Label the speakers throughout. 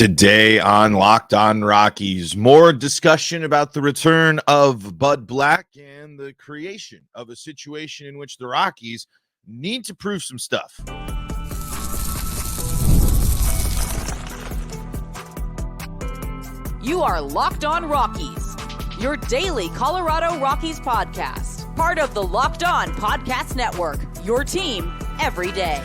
Speaker 1: Today on Locked On Rockies, more discussion about the return of Bud Black and the creation of a situation in which the Rockies need to prove some stuff.
Speaker 2: You are Locked On Rockies, your daily Colorado Rockies podcast, part of the Locked On Podcast Network, your team every day.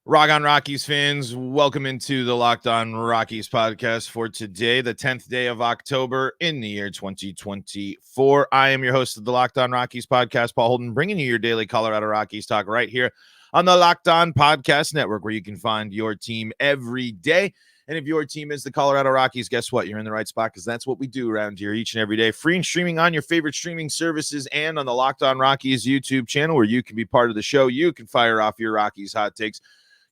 Speaker 1: Rock on Rockies fans, welcome into the Locked On Rockies podcast for today, the 10th day of October in the year 2024. I am your host of the Locked On Rockies podcast, Paul Holden, bringing you your daily Colorado Rockies talk right here on the Locked On Podcast Network, where you can find your team every day. And if your team is the Colorado Rockies, guess what? You're in the right spot, because that's what we do around here each and every day. Free and streaming on your favorite streaming services and on the Locked On Rockies YouTube channel, where you can be part of the show. You can fire off your Rockies hot takes.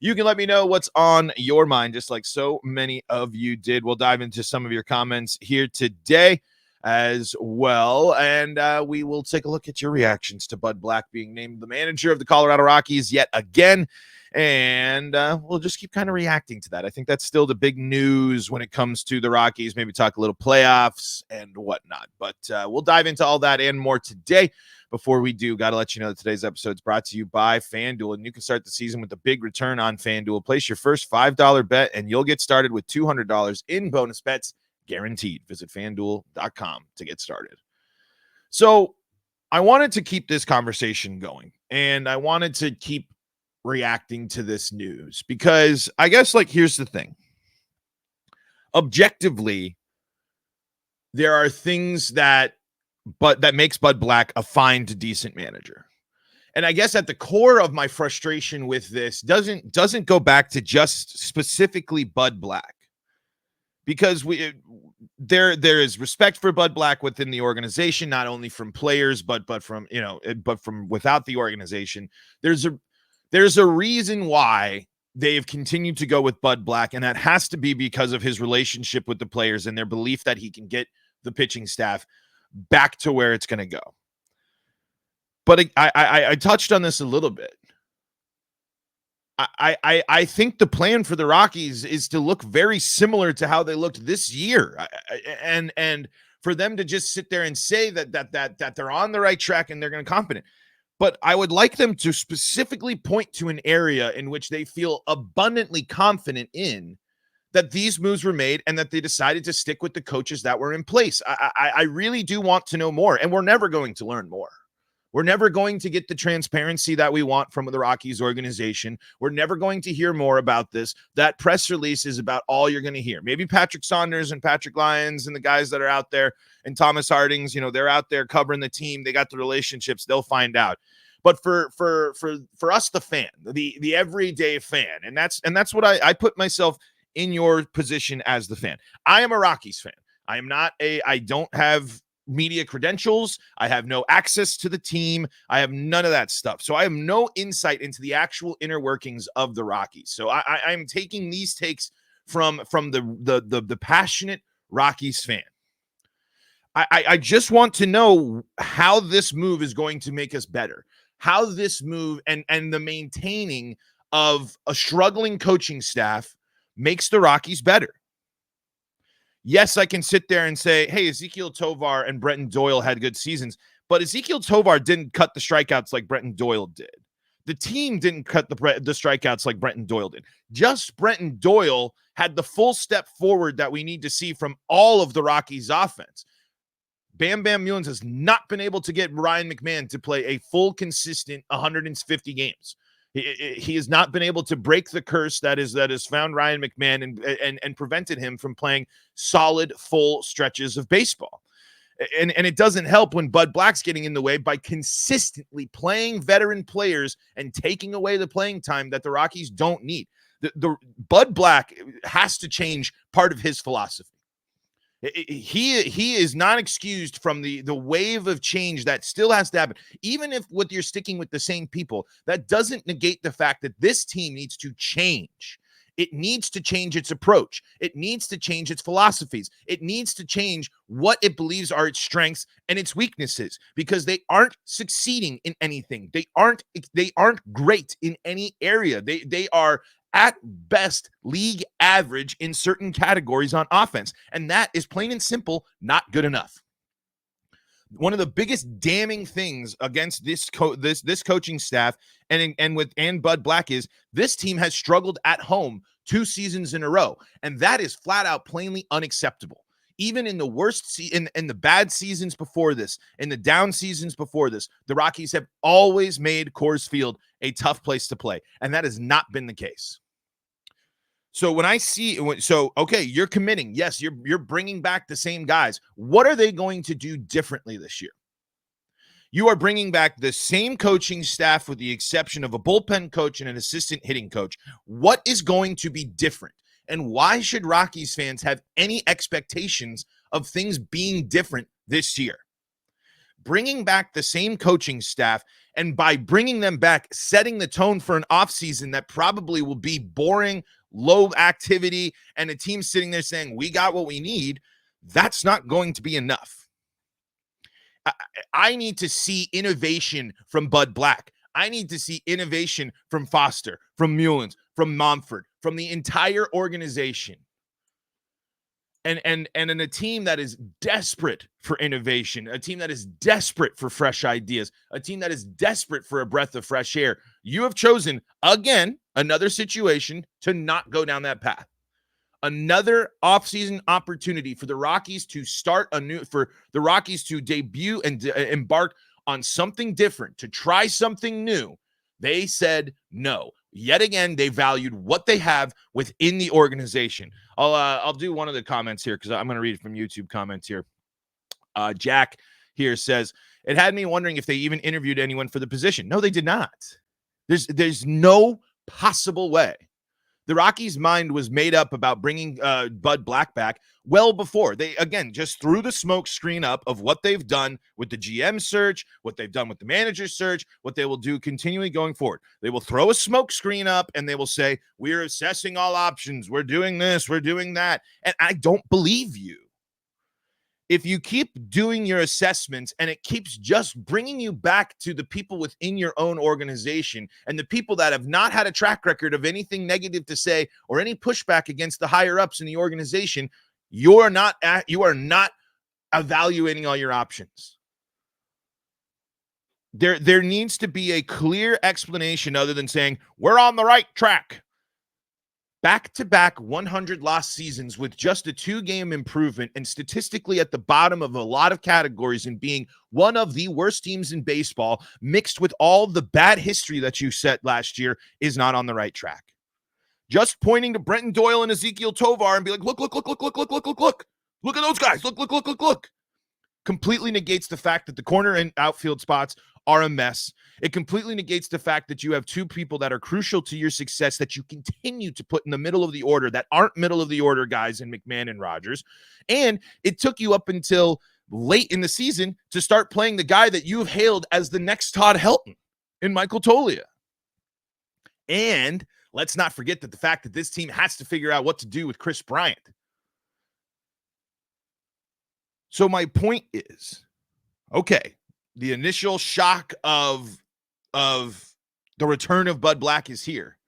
Speaker 1: You can let me know what's on your mind, just like so many of you did. We'll dive into some of your comments here today as well, and we will take a look at your reactions to Bud Black being named the manager of the Colorado Rockies yet again, and we'll just keep kind of reacting to that. I think that's still the big news when it comes to the Rockies. Maybe talk a little playoffs and whatnot, but we'll dive into all that and more today. Before we do, got to let you know that today's episode is brought to you by FanDuel, and you can start the season with a big return on FanDuel. Place your first $5 bet, and you'll get started with $200 in bonus bets guaranteed. Visit FanDuel.com to get started. So I wanted to keep this conversation going, and I wanted to keep reacting to this news because I guess, here's the thing. Objectively, there are things that makes Bud Black a fine to decent manager. And I guess at the core of my frustration with this doesn't go back to just specifically Bud Black, because there is respect for Bud Black within the organization, not only from players, but from without the organization. There's a reason why they've continued to go with Bud Black, and that has to be because of his relationship with the players and their belief that he can get the pitching staff back to where it's going to go. But I touched on this a little bit. I think the plan for the Rockies is to look very similar to how they looked this year, and for them to just sit there and say that they're on the right track and they're going to confident. But I would like them to specifically point to an area in which they feel abundantly confident in that these moves were made and that they decided to stick with the coaches that were in place. I really do want to know more, and we're never going to learn more. We're never going to get the transparency that we want from the Rockies organization. We're never going to hear more about this. That press release is about all you're going to hear. Maybe Patrick Saunders and Patrick Lyons and the guys that are out there, and Thomas Hardings, they're out there covering the team. They got the relationships. They'll find out. But for us, the fan, the everyday fan, and that's what I put myself in your position as the fan. I am a Rockies fan. I don't have media credentials. I have no access to the team. I have none of that stuff. So I have no insight into the actual inner workings of the Rockies. So I'm taking these takes from the passionate Rockies fan. I just want to know how this move is going to make us better. How this move and the maintaining of a struggling coaching staff makes the Rockies better. Yes, I can sit there and say, hey, Ezequiel Tovar and Brenton Doyle had good seasons, but Ezequiel Tovar didn't cut the strikeouts like Brenton Doyle did. The team didn't cut the strikeouts like Brenton Doyle did. Just Brenton Doyle had the full step forward that we need to see from all of the Rockies offense. Bam Bam Mullins has not been able to get Ryan McMahon to play a full, consistent 150 games. He has not been able to break the curse that has found Ryan McMahon and prevented him from playing solid, full stretches of baseball. And it doesn't help when Bud Black's getting in the way by consistently playing veteran players and taking away the playing time that the Rockies don't need. The Bud Black has to change part of his philosophy. He is not excused from the wave of change that still has to happen. Even if you're sticking with the same people, that doesn't negate the fact that this team needs to change. It needs to change its approach. It needs to change its philosophies. It needs to change what it believes are its strengths and its weaknesses, because they aren't succeeding in anything. They aren't great in any area. They are at best league average in certain categories on offense, and that is plain and simple not good enough. One of the biggest damning things against this coaching staff and Bud Black is this team has struggled at home 2 seasons in a row, and that is flat out plainly unacceptable. Even in the worst in the bad seasons before this, in the down seasons before this, the Rockies have always made Coors Field a tough place to play, and that has not been the case. So when I see, okay, you're committing. Yes, you're bringing back the same guys. What are they going to do differently this year? You are bringing back the same coaching staff with the exception of a bullpen coach and an assistant hitting coach. What is going to be different? And why should Rockies fans have any expectations of things being different this year? Bringing back the same coaching staff, and by bringing them back, setting the tone for an offseason that probably will be boring, low activity, and a team sitting there saying, we got what we need, that's not going to be enough. I need to see innovation from Bud Black. I need to see innovation from Foster, from Mullins, from Momford, from the entire organization. And in a team that is desperate for innovation, a team that is desperate for fresh ideas, a team that is desperate for a breath of fresh air, you have chosen, again, another situation to not go down that path. Another offseason opportunity for the Rockies to debut and embark on something different, to try something new. They said no. Yet again, they valued what they have within the organization. I'll do one of the comments here because I'm going to read it from YouTube comments here. Jack here says, it had me wondering if they even interviewed anyone for the position. No, they did not. There's no possible way. The Rockies' mind was made up about bringing Bud Black back well before. They, again, just threw the smoke screen up of what they've done with the GM search, what they've done with the manager search, what they will do continually going forward. They will throw a smoke screen up and they will say, we're assessing all options. We're doing this. We're doing that. And I don't believe you. If you keep doing your assessments and it keeps just bringing you back to the people within your own organization and the people that have not had a track record of anything negative to say or any pushback against the higher ups in the organization, you are not evaluating all your options. There needs to be a clear explanation other than saying we're on the right track. Back-to-back 100-loss seasons with just a 2-game improvement and statistically at the bottom of a lot of categories and being one of the worst teams in baseball, mixed with all the bad history that you set last year, is not on the right track. Just pointing to Brenton Doyle and Ezekiel Tovar and be like, look at those guys. Look. Completely negates the fact that the corner and outfield spots are a mess. It completely negates the fact that you have 2 people that are crucial to your success that you continue to put in the middle of the order that aren't middle of the order guys in McMahon and Rogers. And it took you up until late in the season to start playing the guy that you've hailed as the next Todd Helton in Michael Toglia. And let's not forget that the fact that this team has to figure out what to do with Chris Bryant. So my point is, okay, the initial shock of the return of Bud Black is here.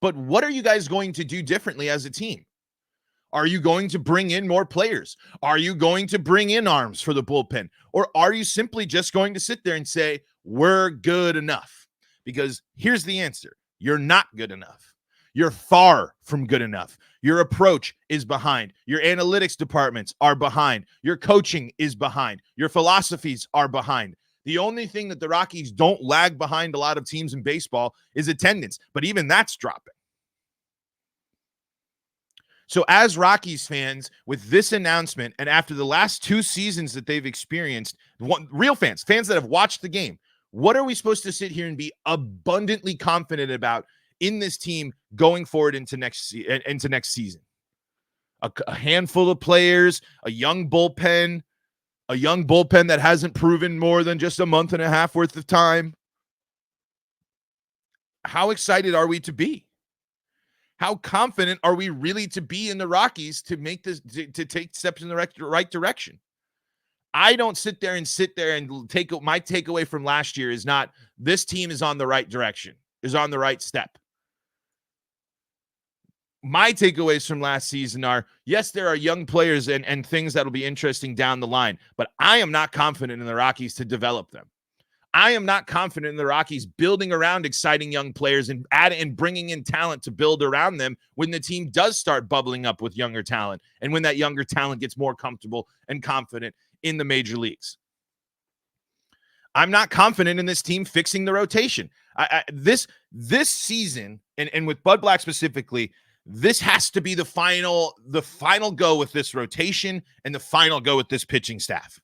Speaker 1: But what are you guys going to do differently as a team? Are you going to bring in more players? Are you going to bring in arms for the bullpen? Or are you simply just going to sit there and say, we're good enough? Because here's the answer. You're not good enough. You're far from good enough. Your approach is behind. Your analytics departments are behind. Your coaching is behind. Your philosophies are behind. The only thing that the Rockies don't lag behind a lot of teams in baseball is attendance, but even that's dropping. So as Rockies fans, with this announcement, and after the last 2 seasons that they've experienced, real fans that have watched the game, what are we supposed to sit here and be abundantly confident about in this team going forward into next season? A handful of players, a young bullpen that hasn't proven more than just a month and a half worth of time. How excited are we to be? How confident are we really to be in the Rockies to make this, to take steps in the right direction? I don't sit there and take my takeaway from last year is not this team is on the right direction, is on the right step. My takeaways from last season are, yes, there are young players and things that'll be interesting down the line, but I am not confident in the Rockies to develop them. I am not confident in the Rockies building around exciting young players and bringing in talent to build around them when the team does start bubbling up with younger talent and when that younger talent gets more comfortable and confident in the major leagues. I'm not confident in this team fixing the rotation. This season, and with Bud Black specifically, this has to be the final go with this rotation and the final go with this pitching staff.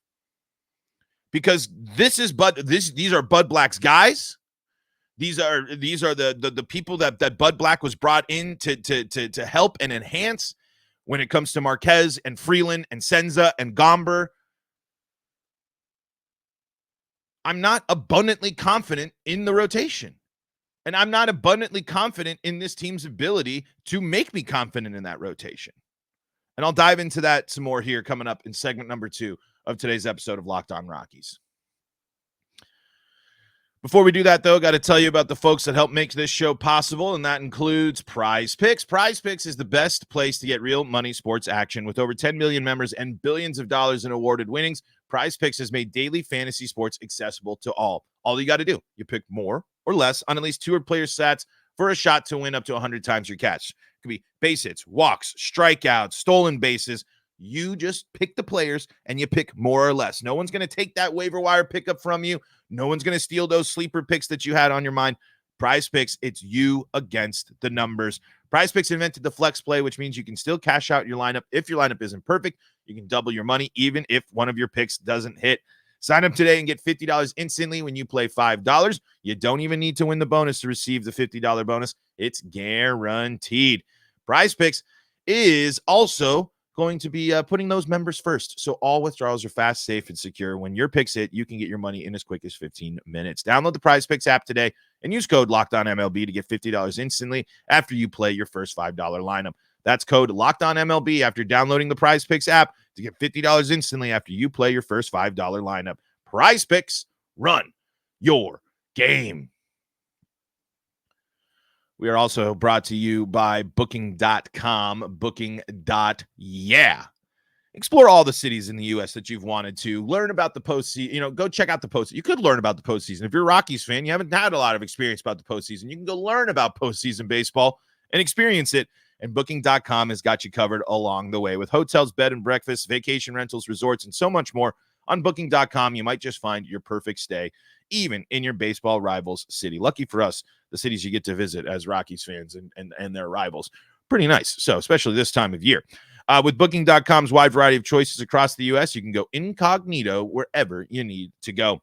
Speaker 1: Because these are Bud Black's guys. These are the people that Bud Black was brought in to help and enhance when it comes to Marquez and Freeland and Senza and Gomber. I'm not abundantly confident in the rotation. And I'm not abundantly confident in this team's ability to make me confident in that rotation. And I'll dive into that some more here coming up in segment number 2 of today's episode of Locked On Rockies. Before we do that, though, got to tell you about the folks that help make this show possible, and that includes PrizePicks. PrizePicks is the best place to get real money sports action. With over 10 million members and billions of dollars in awarded winnings, PrizePicks has made daily fantasy sports accessible to all. All you got to do, you pick more or less on at least 2 player stats for a shot to win up to 100 times your catch. It could be base hits, walks, strikeouts, stolen bases. You just pick the players and you pick more or less. No one's going to take that waiver wire pickup from you. No one's going to steal those sleeper picks that you had on your mind. PrizePicks, it's you against the numbers. PrizePicks invented the flex play, which means you can still cash out your lineup. If your lineup isn't perfect, you can double your money, even if one of your picks doesn't hit. Sign up today and get $50 instantly when you play $5. You don't even need to win the bonus to receive the $50 bonus. It's guaranteed. PrizePicks is also going to be putting those members first. So all withdrawals are fast, safe, and secure. When your picks hit, you can get your money in as quick as 15 minutes. Download the PrizePicks app today and use code LOCKEDONMLB to get $50 instantly after you play your first $5 lineup. That's code LOCKEDONMLB after downloading the PrizePicks app to get $50 instantly after you play your first $5 lineup. PrizePicks, run your game. We are also brought to you by Booking.com. Booking.yeah. Explore all the cities in the U.S. that you've wanted to. Learn about the postseason. Go check out the postseason. You could learn about the postseason. If you're a Rockies fan, you haven't had a lot of experience about the postseason. You can go learn about postseason baseball and experience it. And Booking.com has got you covered along the way with hotels, bed and breakfast, vacation rentals, resorts, and so much more. On Booking.com, you might just find your perfect stay, even in your baseball rival's city. Lucky for us, the cities you get to visit as Rockies fans and their rivals. Pretty nice. So, especially this time of year. With Booking.com's wide variety of choices across the U.S., you can go incognito wherever you need to go.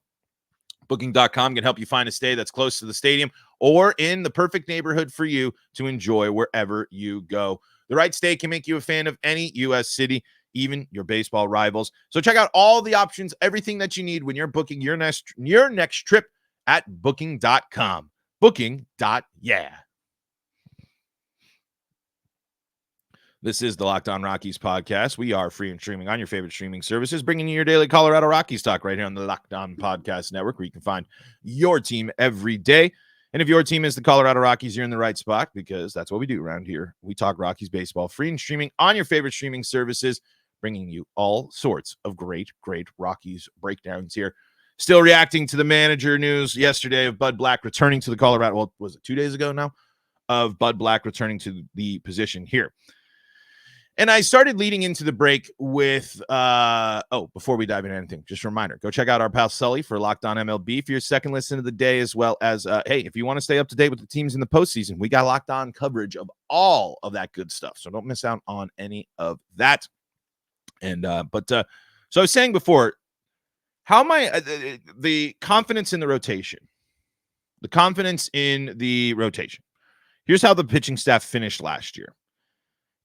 Speaker 1: Booking.com can help you find a stay that's close to the stadium or in the perfect neighborhood for you to enjoy wherever you go. The right stay can make you a fan of any U.S. city, even your baseball rivals. So check out all the options, everything that you need when you're booking your next trip at Booking.com. Booking.yeah. This is the Locked On Rockies podcast. We are free and streaming on your favorite streaming services, bringing you your daily Colorado Rockies talk right here on the Locked On Podcast Network, where you can find your team every day. And if your team is the Colorado Rockies, you're in the right spot, because that's what we do around here. We talk Rockies baseball, free and streaming on your favorite streaming services, bringing you all sorts of great Rockies breakdowns here. Still reacting to the manager news yesterday of Bud Black returning to the Colorado. Well, was it 2 days ago now? Of Bud Black returning to the position here. And I started leading into the break with, before we dive into anything, just a reminder, go check out our pal Sully for Locked On MLB for your second listen of the day, as well as, hey, if you want to stay up to date with the teams in the postseason, we got Locked On coverage of all of that good stuff. So don't miss out on any of that. And, so I was saying before, how am I, the confidence in the rotation, Here's how the pitching staff finished last year.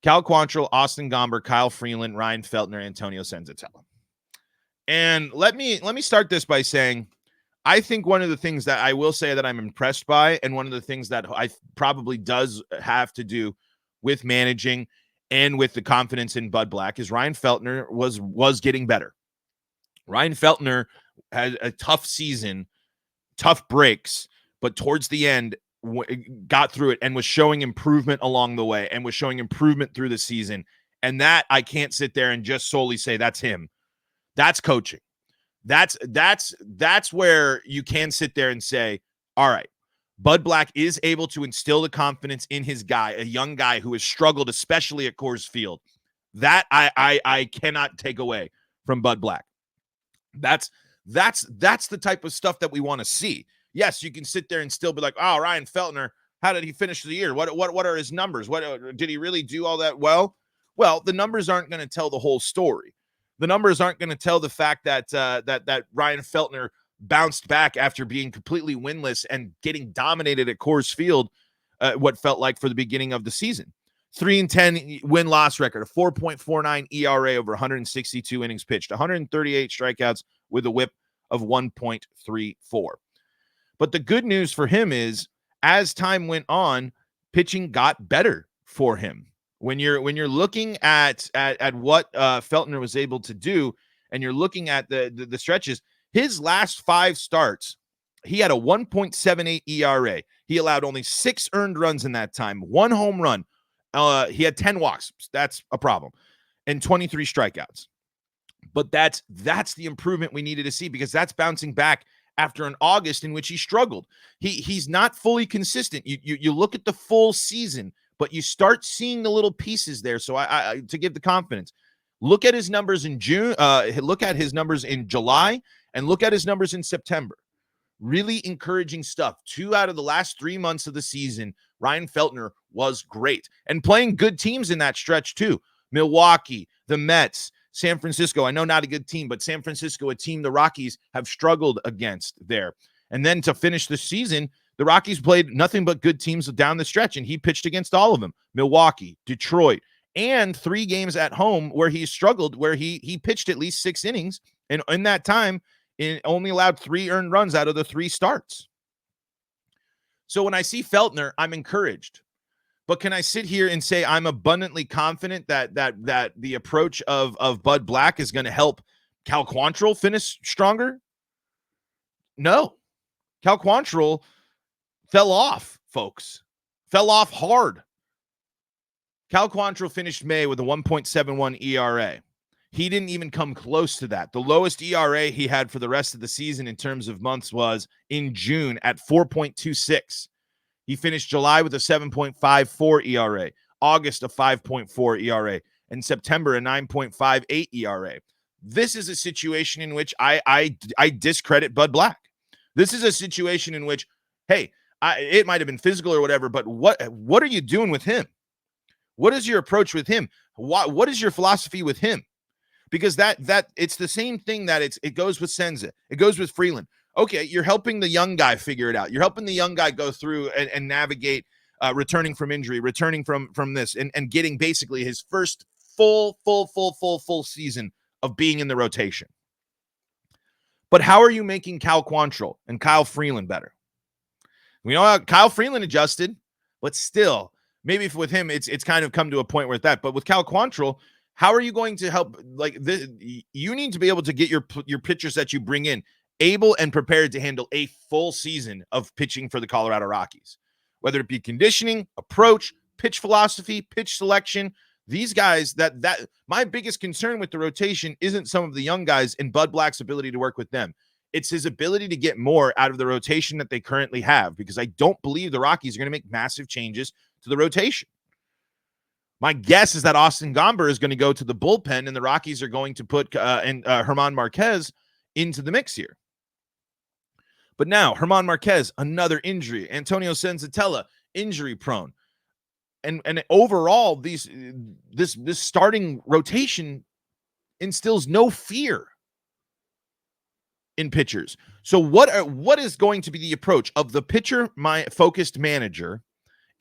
Speaker 1: Cal Quantrill, Austin Gomber, Kyle Freeland, Ryan Feltner, Antonio Senzatella. And let me start this by saying, I think one of the things that I will say that I'm impressed by, and one of the things that I probably does have to do with managing and with the confidence in Bud Black is Ryan Feltner was getting better. Ryan Feltner had a tough season, tough breaks, but towards the end got through it and was showing improvement along the way and was showing improvement through the season. And that I can't sit there and just solely say that's him. That's coaching. That's where you can sit there and say, all right, Bud Black is able to instill the confidence in his guy, a young guy who has struggled, especially at Coors Field. That I cannot take away from Bud Black. That's the type of stuff that we want to see. Yes, you can sit there and still be like, oh, Ryan Feltner, how did he finish the year? What are his numbers? What did he really do all that well? Well, the numbers aren't going to tell the whole story. The numbers aren't going to tell the fact that that Ryan Feltner bounced back after being completely winless and getting dominated at Coors Field, what felt like for the beginning of the season. 3-10 win-loss record, a 4.49 ERA over 162 innings pitched, 138 strikeouts with a whip of 1.34. But the good news for him is, as time went on, pitching got better for him. When you're looking at what Feltner was able to do, and you're looking at the stretches, his last 5 starts, he had a 1.78 ERA. He allowed only 6 earned runs in that time, 1 home run. He had 10 walks. That's a problem. And 23 strikeouts. But that's the improvement we needed to see, because that's bouncing back after an August in which he struggled. He's not fully consistent. You look at the full season, but you start seeing the little pieces there. So I to give the confidence, look at his numbers in June, look at his numbers in July, and look at his numbers in September. Really encouraging stuff. 2 out of the last 3 months of the season, Ryan Feltner was great and playing good teams in that stretch too. Milwaukee, the Mets, San Francisco. I know not a good team, but San Francisco, a team the Rockies have struggled against there. And then to finish the season, the Rockies played nothing but good teams down the stretch, and he pitched against all of them. Milwaukee, Detroit, and 3 games at home where he struggled, where he pitched at least 6 innings, and in that time, only allowed 3 earned runs out of the 3 starts. So when I see Feltner, I'm encouraged. But can I sit here and say I'm abundantly confident that the approach of Bud Black is going to help Cal Quantrill finish stronger? No. Cal Quantrill fell off, folks. Fell off hard. Cal Quantrill finished May with a 1.71 ERA. He didn't even come close to that. The lowest ERA he had for the rest of the season in terms of months was in June at 4.26. He finished July with a 7.54 ERA, August a 5.4 ERA, and September a 9.58 ERA. This is a situation in which I discredit Bud Black. This is a situation in which, hey, it might have been physical or whatever, but what are you doing with him? What is your approach with him? What is your philosophy with him? Because that it's the same thing that it goes with Senza. It goes with Freeland. Okay, you're helping the young guy figure it out. You're helping the young guy go through and navigate returning from injury, returning from this, and getting basically his first full season of being in the rotation. But how are you making Cal Quantrill and Kyle Freeland better? We know how Kyle Freeland adjusted, but still, maybe with him, it's kind of come to a point where it's that. But with Cal Quantrill, how are you going to help? Like this, you need to be able to get your pitchers that you bring in able and prepared to handle a full season of pitching for the Colorado Rockies, whether it be conditioning, approach, pitch philosophy, pitch selection. These guys that my biggest concern with the rotation isn't some of the young guys and Bud Black's ability to work with them. It's his ability to get more out of the rotation that they currently have, because I don't believe the Rockies are going to make massive changes to the rotation. My guess is that Austin Gomber is going to go to the bullpen, and the Rockies are going to put German Marquez into the mix here. But now, German Marquez, another injury. Antonio Senzatella, injury prone. And overall, this starting rotation instills no fear in pitchers. So what is going to be the approach of the pitcher-focused manager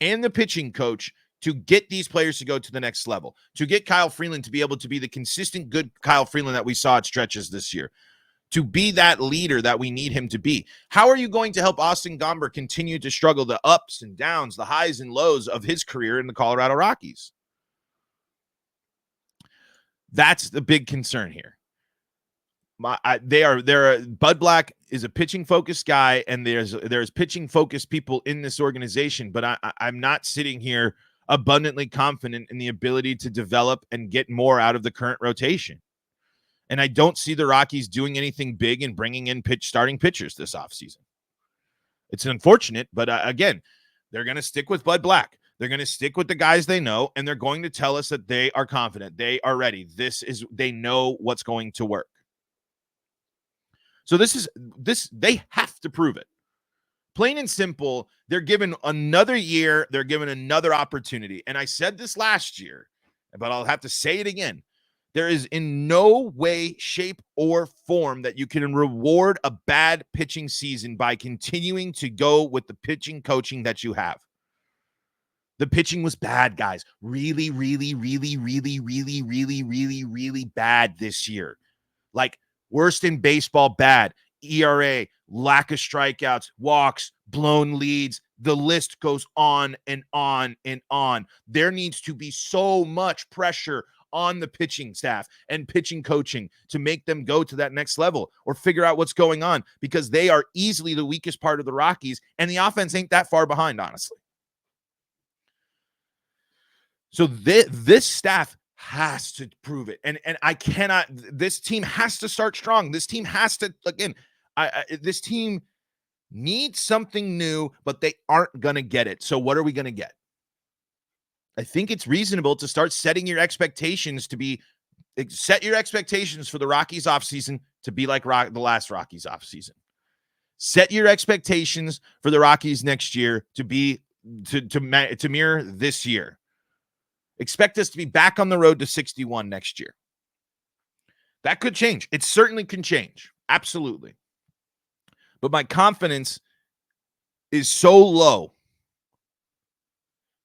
Speaker 1: and the pitching coach to get these players to go to the next level, to get Kyle Freeland to be able to be the consistent good Kyle Freeland that we saw at stretches this year, to be that leader that we need him to be? How are you going to help Austin Gomber continue to struggle the ups and downs, the highs and lows of his career in the Colorado Rockies? That's the big concern here. Bud Black is a pitching focused guy, and there's pitching focused people in this organization, but I'm not sitting here abundantly confident in the ability to develop and get more out of the current rotation. And I don't see the Rockies doing anything big and bringing in starting pitchers this offseason. It's unfortunate, but again, they're going to stick with Bud Black. They're going to stick with the guys they know, and they're going to tell us that they are confident. They are ready. They know what's going to work. So they have to prove it. Plain and simple, they're given another year. They're given another opportunity. And I said this last year, but I'll have to say it again. There is in no way, shape, or form that you can reward a bad pitching season by continuing to go with the pitching coaching that you have. The pitching was bad, guys. Really, really, really, really, really, really, really, really bad this year. Like, worst in baseball, bad. ERA, lack of strikeouts, walks, blown leads. The list goes on and on and on. There needs to be so much pressure on the pitching staff and pitching coaching to make them go to that next level or figure out what's going on, because they are easily the weakest part of the Rockies, and the offense ain't that far behind, honestly. So this staff has to prove it. And I cannot, this team has to start strong. This team has to, again, this team needs something new, but they aren't going to get it. So what are we going to get? I think it's reasonable to start setting your expectations set your expectations for the Rockies offseason to be like the last Rockies offseason. Set your expectations for the Rockies next year to be, to mirror this year. Expect us to be back on the road to 61 next year. That could change. It certainly can change. Absolutely. But my confidence is so low.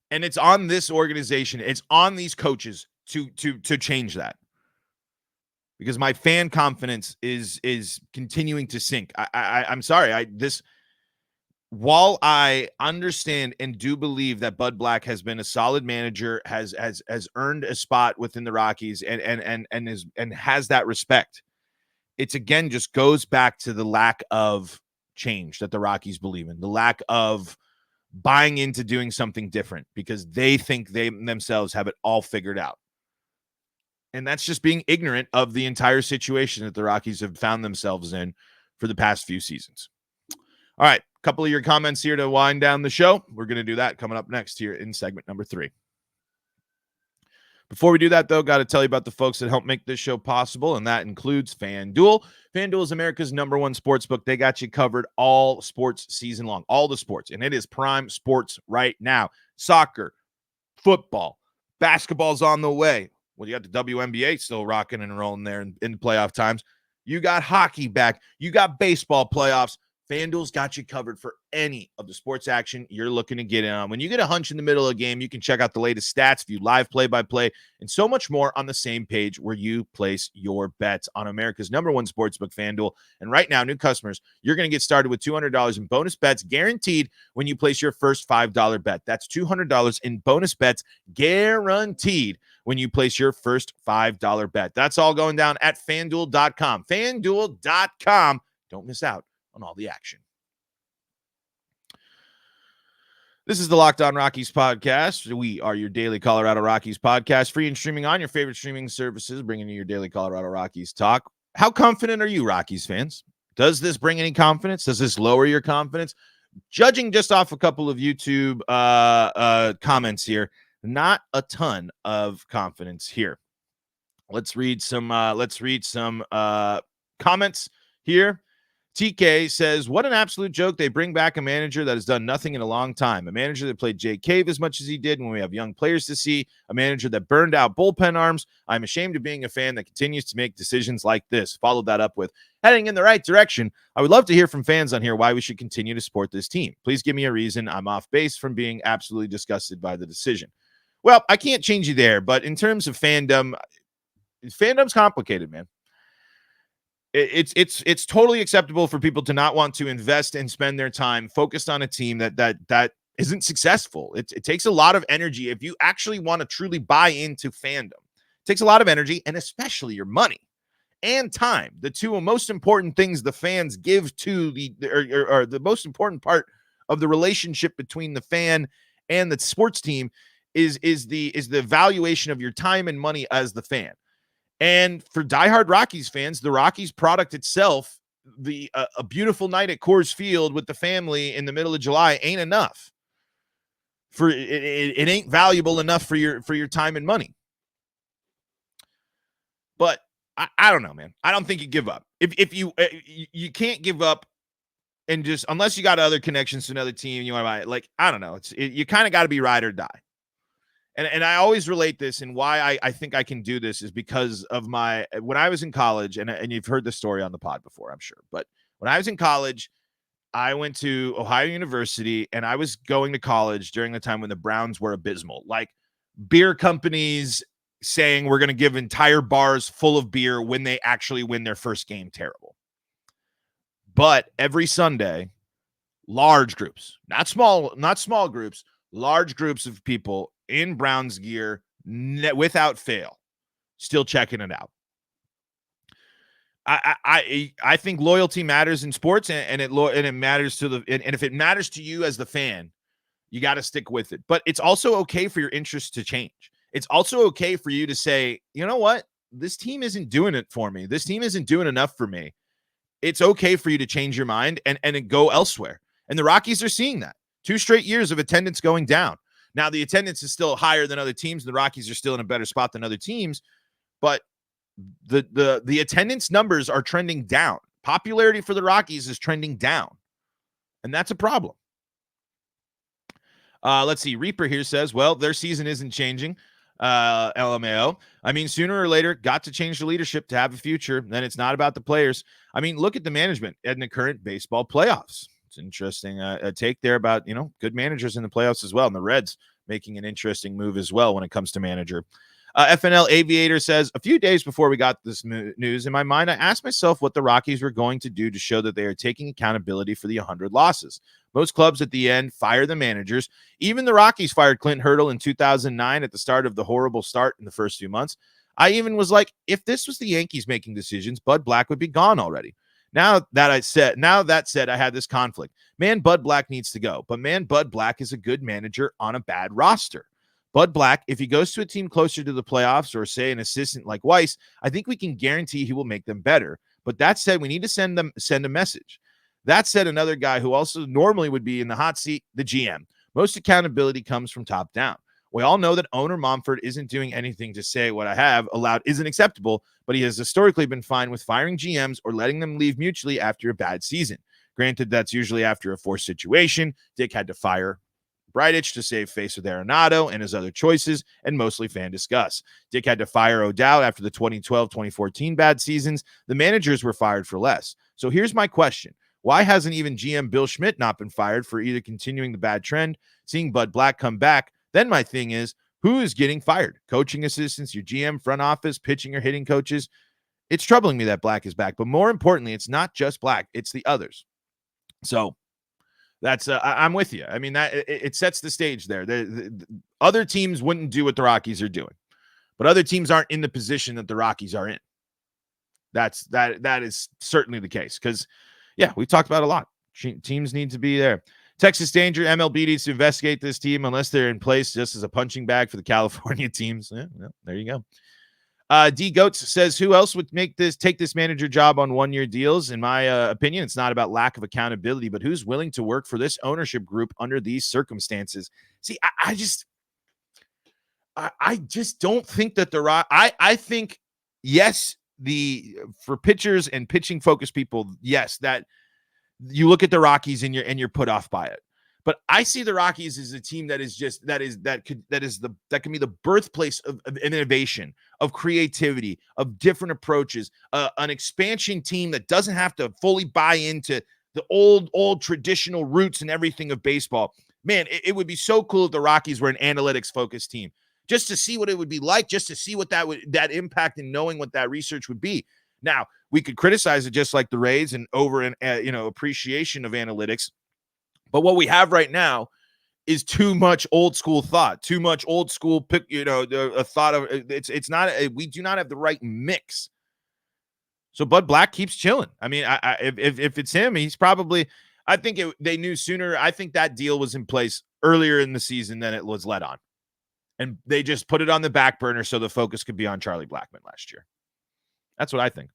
Speaker 1: And it's on this organization. It's on these coaches to change that. Because my fan confidence is continuing to sink. I'm sorry. While I understand and do believe that Bud Black has been a solid manager, has earned a spot within the Rockies and has that respect, it's again just goes back to the lack of change that the Rockies believe in, the lack of buying into doing something different because they think they themselves have it all figured out. And that's just being ignorant of the entire situation that the Rockies have found themselves in for the past few seasons. All right, a couple of your comments here to wind down the show. We're going to do that coming up next here in segment number 3. Before we do that, though, got to tell you about the folks that help make this show possible, and that includes FanDuel. FanDuel is America's #1 sportsbook. They got you covered all sports season long, all the sports, and it is prime sports right now. Soccer, football, basketball's on the way. Well, you got the WNBA still rocking and rolling there in playoff times. You got hockey back. You got baseball playoffs. FanDuel's got you covered for any of the sports action you're looking to get in on. When you get a hunch in the middle of a game, you can check out the latest stats, view live play-by-play, and so much more on the same page where you place your bets on America's #1 sportsbook, FanDuel. And right now, new customers, you're going to get started with $200 in bonus bets guaranteed when you place your first $5 bet. That's $200 in bonus bets guaranteed when you place your first $5 bet. That's all going down at FanDuel.com. FanDuel.com. Don't miss out on all the action. This is the Locked On Rockies podcast. We are your daily Colorado Rockies podcast, free and streaming on your favorite streaming services, bringing you your daily Colorado Rockies talk. How confident are you, Rockies fans? Does this bring any confidence? Does this lower your confidence? Judging just off a couple of YouTube comments here, not a ton of confidence here. Let's read some comments here. TK says, what an absolute joke. They bring back a manager that has done nothing in a long time. A manager that played Jay Cave as much as he did when we have young players to see. A manager that burned out bullpen arms. I'm ashamed of being a fan that continues to make decisions like this. Followed that up with, heading in the right direction. I would love to hear from fans on here why we should continue to support this team. Please give me a reason. I'm off base from being absolutely disgusted by the decision. Well, I can't change you there, but in terms of fandom's complicated, man. It's totally acceptable for people to not want to invest and spend their time focused on a team that isn't successful. It takes a lot of energy if you actually want to truly buy into fandom. It takes a lot of energy, and especially your money and time. The two most important things the fans give to or the most important part of the relationship between the fan and the sports team is the valuation of your time and money as the fan. And for diehard Rockies fans, the Rockies product itself, a beautiful night at Coors Field with the family in the middle of July ain't enough. It ain't valuable enough for your time and money. But I don't know, man. I don't think you give up. If you can't give up, and just unless you got other connections to another team, you want to buy it. Like, I don't know. You kind of got to be ride or die. And I always relate this, and why I think I can do this is because of when I was in college, and you've heard this story on the pod before, I'm sure. But when I was in college, I went to Ohio University, and I was going to college during the time when the Browns were abysmal. Like, beer companies saying we're going to give entire bars full of beer when they actually win their first game terrible. But every Sunday, large groups, not small groups, large groups of people in Browns gear, without fail, still checking it out. I think loyalty matters in sports, and it matters to and if it matters to you as the fan, you got to stick with it. But it's also okay for your interests to change. It's also okay for you to say, you know what, this team isn't doing it for me. This team isn't doing enough for me. It's okay for you to change your mind and go elsewhere. And the Rockies are seeing that. 2 straight years of attendance going down. Now, the attendance is still higher than other teams. The Rockies are still in a better spot than other teams, but the attendance numbers are trending down. Popularity for the Rockies is trending down, and that's a problem. Let's see. Reaper here says, well, their season isn't changing. LMAO. I mean, sooner or later, got to change the leadership to have a future. Then it's not about the players. I mean, look at the management in the current baseball playoffs. It's interesting take there about, good managers in the playoffs as well. And the Reds making an interesting move as well when it comes to manager. FNL Aviator says, a few days before we got this news, in my mind, I asked myself what the Rockies were going to do to show that they are taking accountability for the 100 losses. Most clubs at the end fire the managers. Even the Rockies fired Clint Hurdle in 2009 at the start of the horrible start in the first few months. I even was like, if this was the Yankees making decisions, Bud Black would be gone already. Now that said, I had this conflict. Man, Bud Black needs to go. But man, Bud Black is a good manager on a bad roster. Bud Black, if he goes to a team closer to the playoffs or, say, an assistant like Weiss, I think we can guarantee he will make them better. But that said, we need to send a message. That said, another guy who also normally would be in the hot seat, the GM. Most accountability comes from top down. We all know that owner Momford isn't doing anything to say what I have allowed isn't acceptable, but he has historically been fine with firing GMs or letting them leave mutually after a bad season. Granted, that's usually after a forced situation. Dick had to fire Bridich to save face with Arenado and his other choices, and mostly fan discuss. Dick had to fire O'Dowd after the 2012-2014 bad seasons. The managers were fired for less. So here's my question. Why hasn't even GM Bill Schmidt not been fired for either continuing the bad trend, seeing Bud Black come back? Then my thing is, who is getting fired? Coaching assistants, your GM, front office, pitching or hitting coaches? It's troubling me that Black is back, but more importantly, it's not just Black, it's the others. So that's I'm with you. I mean, that it sets the stage there. The other teams wouldn't do what the Rockies are doing, but other teams aren't in the position that the Rockies are in. That is certainly the case because, yeah, we've talked about a lot. Teams need to be there. Texas Danger, MLB needs to investigate this team unless they're in place just as a punching bag for the California teams. Yeah, well, there you go. D Goats says, who else would take this manager job on 1-year deals? In my opinion, it's not about lack of accountability, but who's willing to work for this ownership group under these circumstances? See, I just don't think that I think, yes, for pitchers and pitching focused people, yes, that you look at the Rockies and you're put off by it. But I see the Rockies as a team that can be the birthplace of innovation, of creativity, of different approaches, an expansion team that doesn't have to fully buy into the old traditional roots and everything of baseball. Man, it would be so cool if the Rockies were an analytics focused team, just to see what it would be like, just to see what that impact and knowing what that research would be. Now, we could criticize it just like the Rays and over an appreciation of analytics. But what we have right now is too much old school thought, too much old school pick, a thought of it's not, we do not have the right mix. So Bud Black keeps chilling. I mean, if it's him, he's probably, I think they knew sooner. I think that deal was in place earlier in the season than it was let on. And they just put it on the back burner so the focus could be on Charlie Blackmon last year. That's what I think.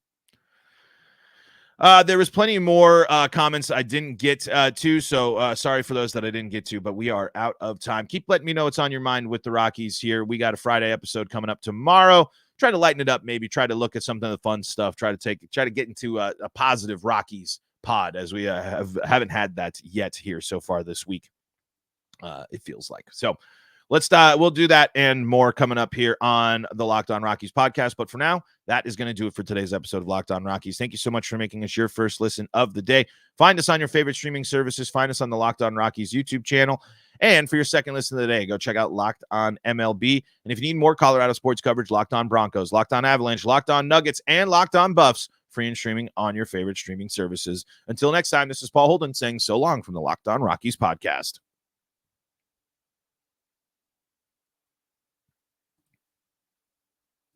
Speaker 1: There was plenty more comments I didn't get to, so sorry for those that I didn't get to, but we are out of time. Keep letting me know what's on your mind with the Rockies here. We got a Friday episode coming up tomorrow. Try to lighten it up, maybe try to look at some of the fun stuff. Try to get into a positive Rockies pod, as we haven't had that yet here so far this week. It feels like so. We'll do that and more coming up here on the Locked On Rockies podcast. But for now, that is going to do it for today's episode of Locked On Rockies. Thank you so much for making us your first listen of the day. Find us on your favorite streaming services. Find us on the Locked On Rockies YouTube channel. And for your second listen of the day, go check out Locked On MLB. And if you need more Colorado sports coverage, Locked On Broncos, Locked On Avalanche, Locked On Nuggets, and Locked On Buffs, free and streaming on your favorite streaming services. Until next time, this is Paul Holden saying so long from the Locked On Rockies podcast.